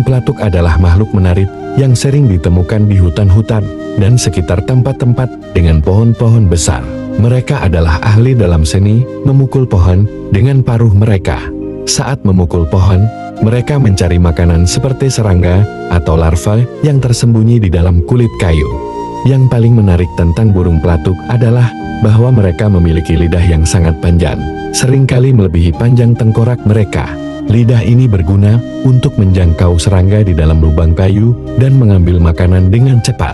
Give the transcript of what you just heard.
Burung pelatuk adalah makhluk menarik yang sering ditemukan di hutan-hutan dan sekitar tempat-tempat dengan pohon-pohon besar. Mereka adalah ahli dalam seni memukul pohon dengan paruh mereka. Saat memukul pohon, mereka mencari makanan seperti serangga atau larva yang tersembunyi di dalam kulit kayu. Yang paling menarik tentang burung pelatuk adalah bahwa mereka memiliki lidah yang sangat panjang, seringkali melebihi panjang tengkorak mereka. Lidah ini berguna untuk menjangkau serangga di dalam lubang kayu dan mengambil makanan dengan cepat.